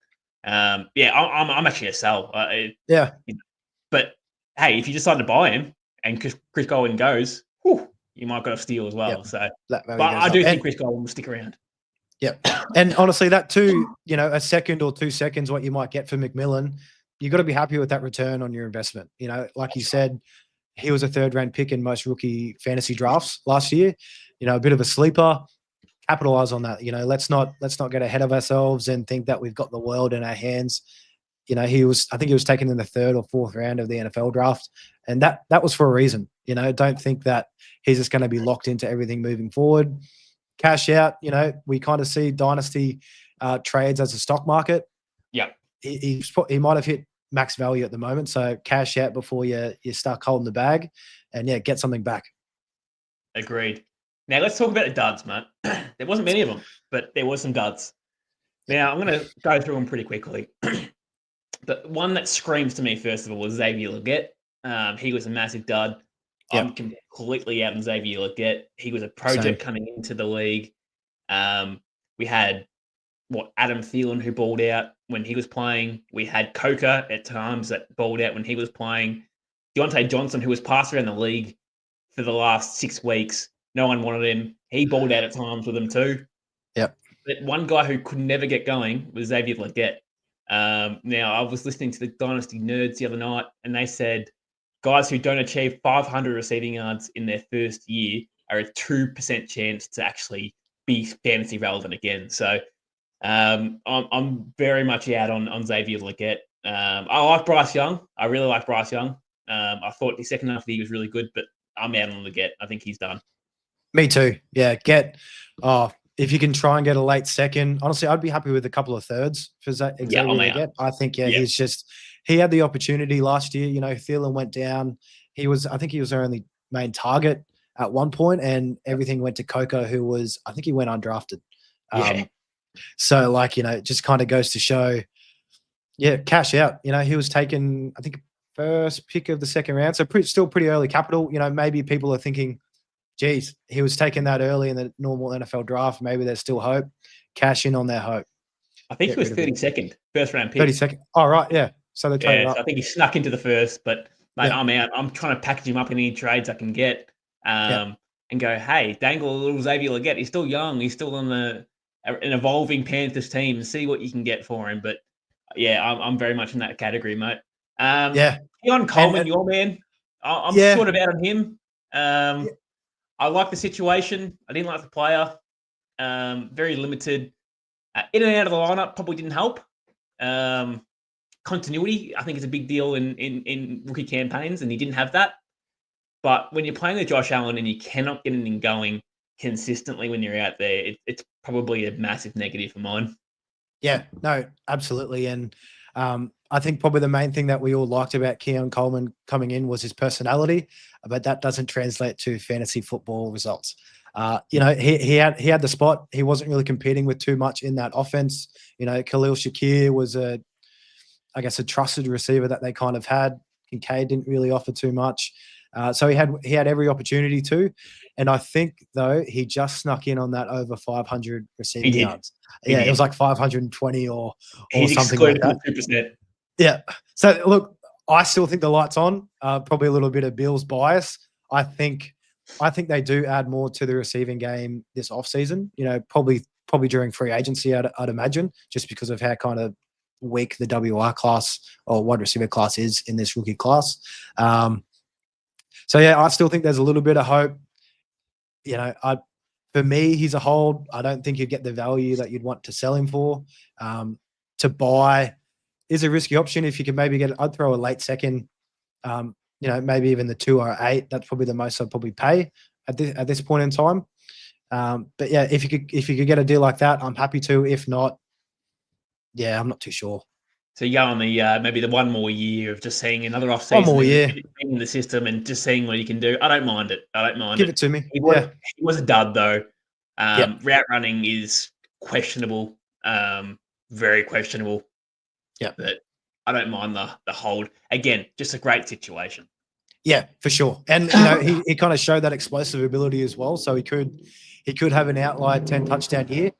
I'm actually a sell. But hey, if you decide to buy him and Chris Godwin goes, you might got a steal as well. So, but I do think Chris Godwin will stick around. Yeah, and honestly, that too, a second or 2 seconds, what you might get for McMillan, you got to be happy with that return on your investment. Like you said, he was a third round pick in most rookie fantasy drafts last year. A bit of a sleeper. Capitalize on that. Let's not get ahead of ourselves and think that we've got the world in our hands. I think he was taken in the 3rd or 4th round of the NFL draft, and that was for a reason. Don't think that he's just going to be locked into everything moving forward. Cash out. We kind of see dynasty trades as a stock market. Yeah. he might have hit max value at the moment. So cash out before you start holding the bag, and get something back. Agreed. Now let's talk about the duds, mate. There wasn't many of them, but there was some duds. Now I'm going to go through them pretty quickly. The one that screams to me first of all was Xavier Leggett. He was a massive dud. Yep. I'm completely out on Xavier Leggett. He was a project coming into the league. We had Adam Thielen who balled out when he was playing. We had Coker at times that balled out when he was playing. Deontay Johnson, who was passed around the league for the last 6 weeks. No one wanted him. He balled out at times with them too. Yep. But one guy who could never get going was Xavier Leggett. Now, I was listening to the Dynasty Nerds the other night, and they said guys who don't achieve 500 receiving yards in their first year are a 2% chance to actually be fantasy relevant again. So I'm very much out on Xavier Leggett. I like Bryce Young. I really like Bryce Young. I thought the second half of the year was really good, but I'm out on Leggett. I think he's done. Me too. Yeah, if you can try and get a late second, honestly, I'd be happy with a couple of thirds for Xavier Leggett. I think, he had the opportunity last year. Thielen went down. I think he was their only main target at one point, and everything went to Coco, I think he went undrafted. So, it just kind of goes to show, cash out. He was taken, I think, first pick of the second round. So still pretty early capital. Maybe people are thinking, geez, he was taken that early in the normal NFL draft. Maybe there's still hope. Cash in on their hope. I think he was 32nd, first round pick. 32nd. Oh, right, yeah. So they traded up. So I think he snuck into the first, but mate, I'm out. I'm trying to package him up in any trades I can get, and go, hey, dangle a little Xavier Leggett. He's still young. He's still on an evolving Panthers team, and see what you can get for him. But I'm very much in that category, mate. Keon Coleman, your man. I'm sort of out on him. I like the situation. I didn't like the player. Very limited. In and out of the lineup probably didn't help. Continuity, I think, is a big deal in rookie campaigns, and he didn't have that. But when you're playing with Josh Allen and you cannot get anything going consistently when you're out there, it's probably a massive negative for mine. Yeah, no, absolutely. And I think probably the main thing that we all liked about Keon Coleman coming in was his personality, but that doesn't translate to fantasy football results. He had the spot. He wasn't really competing with too much in that offense. Khalil Shakir was a trusted receiver that they kind of had. Kincaid didn't really offer too much. So he had every opportunity to. And I think, though, he just snuck in on that over 500 receiving yards. It was like 520 or He's something like that. 2%. Yeah. So, look, I still think the light's on. Probably a little bit of Bills bias. I think they do add more to the receiving game this offseason, probably during free agency, I'd imagine, just because of how kind of weak the WR class or wide receiver class is in this rookie class. I still think there's a little bit of hope. For me, he's a hold. I don't think you'd get the value that you'd want to sell him for. To buy is a risky option. If you can maybe I'd throw a late second, maybe even the 2 or 8. That's probably the most I'd probably pay at this point in time. But yeah, if you could get a deal like that, I'm happy to. If not, I'm not too sure. So you go on the maybe the one more year of just seeing another offseason, one more year in the system and just seeing what you can do. I don't mind it. Give it to me. He was a dud though. Route running is questionable, very questionable. Yeah, but I don't mind the hold. Again, just a great situation. Yeah, for sure. And he kind of showed that explosive ability as well. So he could have an outlier 10 touchdown year.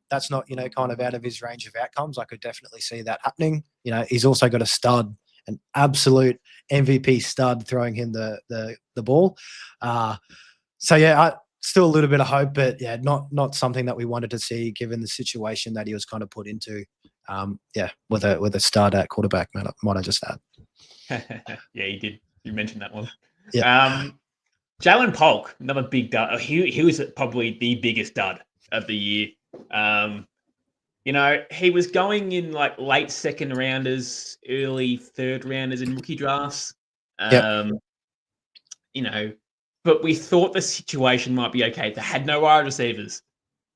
That's not, kind of out of his range of outcomes. I could definitely see that happening. He's also got a stud, an absolute MVP stud throwing him the ball. Still a little bit of hope, but not something that we wanted to see given the situation that he was kind of put into. With a stud at quarterback, might I just add? Yeah, you did. You mentioned that one. Yeah. Jalen Polk, another big dud. He was probably the biggest dud of the year. He was going in like late second rounders, early third rounders in rookie drafts. But we thought the situation might be okay. They had no wide receivers.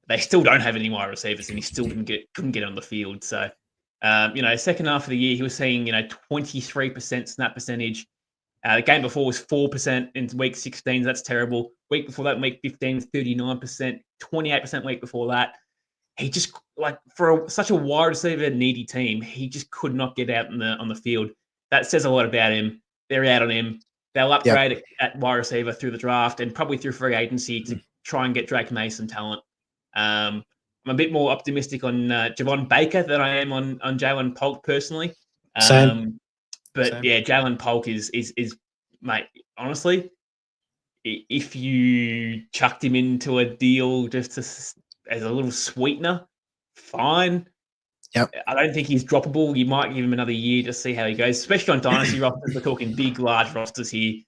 They still don't have any wide receivers, and he still couldn't get on the field. So Second half of the year, he was seeing 23% snap percentage. The game before was 4% in week 16. That's terrible. Week before that, week 15, 39%, 28% week before that. He just, for such a wide receiver needy team, he just could not get out on the field. That says a lot about him. They're out on him. They'll upgrade at wide receiver through the draft and probably through free agency to try and get Drake Mason talent. I'm a bit more optimistic on Javon Baker than I am on Jalen Polk personally. Same. Yeah, Jalen Polk is mate, honestly, if you chucked him into a deal just as a little sweetener, fine. Yep. I don't think he's droppable. You might give him another year to see how he goes, especially on dynasty rosters. We're talking big, large rosters here.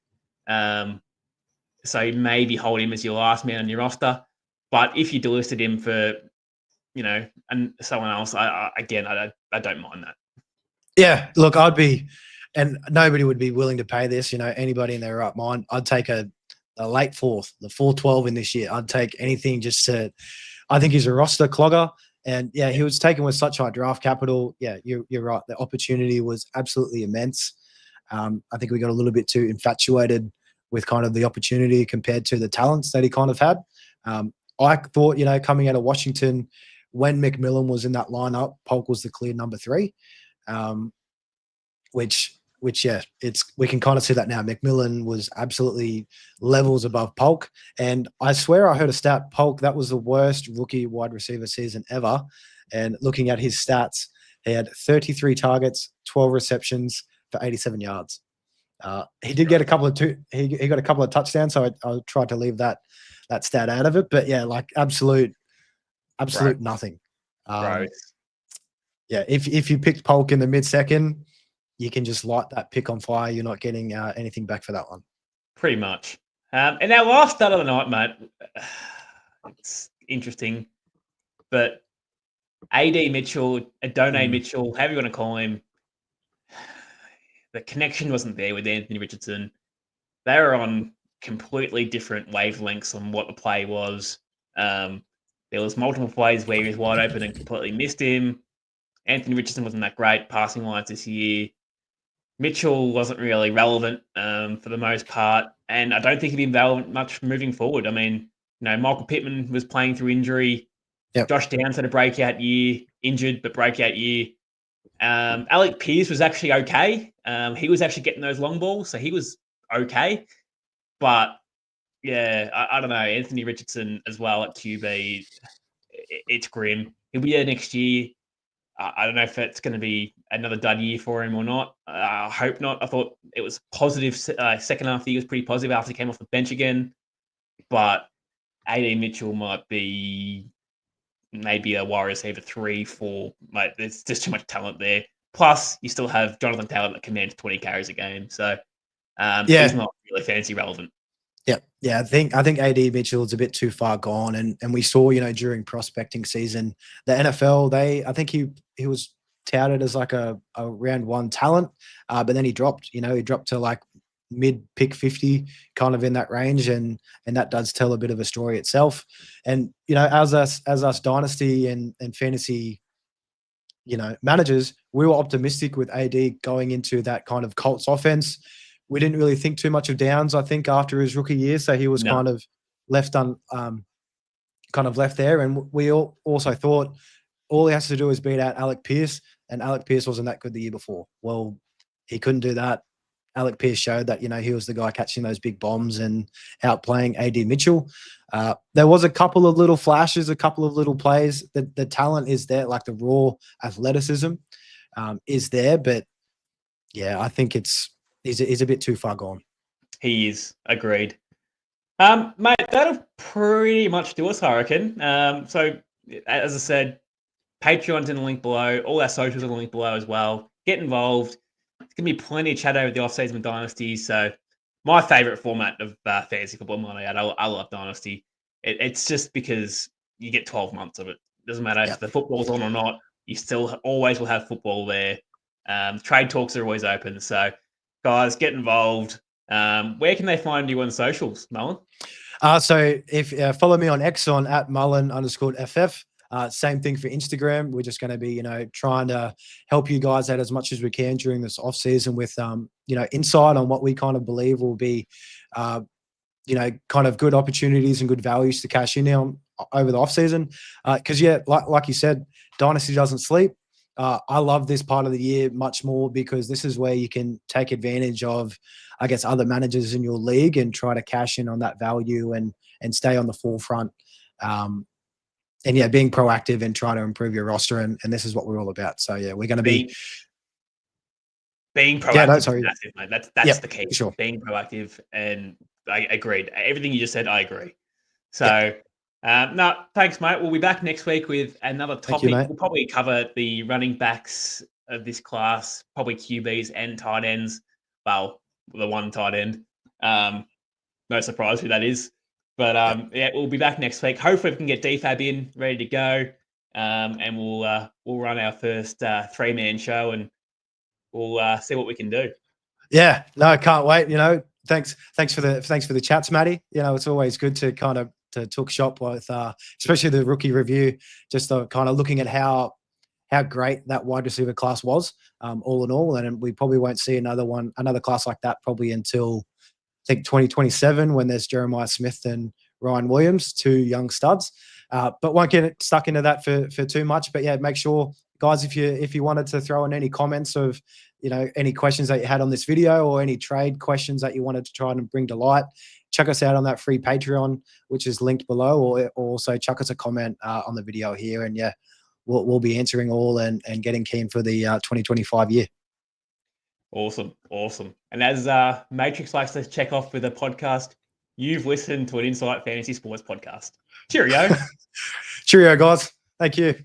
So maybe hold him as your last man on your roster. But if you delisted him for, and someone else, I don't mind that. Yeah, look, and nobody would be willing to pay this. Anybody in their right mind, I'd take a late fourth, the 412 in this year. I'd take anything just to. I think he's a roster clogger, and he was taken with such high draft capital. Yeah, you're right. The opportunity was absolutely immense. I think we got a little bit too infatuated with kind of the opportunity compared to the talents that he kind of had. I thought, coming out of Washington, when McMillan was in that lineup, Polk was the clear number 3. Which we can kind of see that now. McMillan was absolutely levels above Polk. And I swear I heard a stat, Polk, that was the worst rookie wide receiver season ever. And looking at his stats, he had 33 targets, 12 receptions for 87 yards. He did get a couple of he got a couple of touchdowns, so I tried to leave that stat out of it. But yeah, like absolute Right. nothing. Right. Yeah, if you picked Polk in the mid-second, you can just light that pick on fire. You're not getting anything back for that one. Pretty much. And our last start of the night, mate, it's interesting, but AD Mitchell, Adonai Mitchell, however you want to call him, the connection wasn't there with Anthony Richardson. They were on completely different wavelengths on what the play was. There was multiple plays where he was wide open and completely missed him. Anthony Richardson wasn't that great passing lines this year. Mitchell wasn't really relevant for the most part, and I don't think he'd be relevant much moving forward. I mean, Michael Pittman was playing through injury. Yep. Josh Downs had a breakout year, injured but breakout year. Alec Pierce was actually okay. He was actually getting those long balls, so he was okay. But yeah, I don't know. Anthony Richardson as well at QB, it's grim. He'll be there next year. I don't know if it's going to be another dud year for him or not. I hope not. I thought it was positive. Second half of the year was pretty positive after he came off the bench again. But AD Mitchell might be maybe a wide receiver 3, 4. Like, there's just too much talent there. Plus, you still have Jonathan Taylor that commands 20 carries a game. So he's not really fantasy relevant. Yeah. I think AD Mitchell is a bit too far gone, and we saw during prospecting season, the NFL I think he was touted as like a round 1 talent, but then he dropped. He dropped to like mid pick 50, kind of in that range, and that does tell a bit of a story itself. And as us dynasty and fantasy managers, we were optimistic with AD going into that kind of Colts offense. We didn't really think too much of Downs, I think, after his rookie year. So he was kind of left there. And we also thought all he has to do is beat out Alec Pierce, and Alec Pierce wasn't that good the year before. Well, he couldn't do that. Alec Pierce showed that, he was the guy catching those big bombs and outplaying AD Mitchell. There was a couple of little flashes, a couple of little plays. The talent is there, like the raw athleticism is there. But yeah, I think he's a bit too far gone. He is. Agreed. Mate, that'll pretty much do us, I reckon. So, as I said, Patreon's in the link below. All our socials are in the link below as well. Get involved. There's going to be plenty of chat over the off-season Dynasty. So, my favourite format of fantasy football, I love Dynasty. It's just because you get 12 months of it. Doesn't matter if the football's on or not. You still always will have football there. Trade talks are always open. So, guys, get involved. Where can they find you on socials, Mullin? So if follow me on X on @Mullin_FF. Same thing for Instagram. We're just going to be, trying to help you guys out as much as we can during this off season with, insight on what we kind of believe will be, kind of good opportunities and good values to cash in on over the off season. Because like you said, Dynasty doesn't sleep. I love this part of the year much more because this is where you can take advantage of, I guess, other managers in your league and try to cash in on that value and stay on the forefront. Being proactive and trying to improve your roster. And this is what we're all about. So, we're going to be being proactive is massive, mate. That's the key. Sure. Being proactive, and I agreed. Everything you just said, I agree. So, no, thanks, mate. We'll be back next week with another topic. We'll probably cover the running backs of this class, probably QBs and tight ends. Well, the one tight end. No surprise who that is. But we'll be back next week. Hopefully, we can get DFAB in, ready to go, and we'll run our first 3-man show, and we'll see what we can do. Yeah, no, I can't wait. Thanks for the chats, Matty. It's always good to kind of to talk shop with, especially the rookie review. Just kind of looking at how great that wide receiver class was, all in all, and we probably won't see another class like that probably until I think 2027 when there's Jeremiah Smith and Ryan Williams, 2 young studs. But won't get stuck into that for too much. But make sure, guys, if you wanted to throw in any comments of any questions that you had on this video or any trade questions that you wanted to try and bring to light, check us out on that free Patreon, which is linked below, or also chuck us a comment on the video here. And we'll be answering all and getting keen for the 2025 year. Awesome. And as Matrix likes to check off with a podcast, you've listened to an Insight Fantasy Sports podcast. Cheerio. Cheerio, guys. Thank you.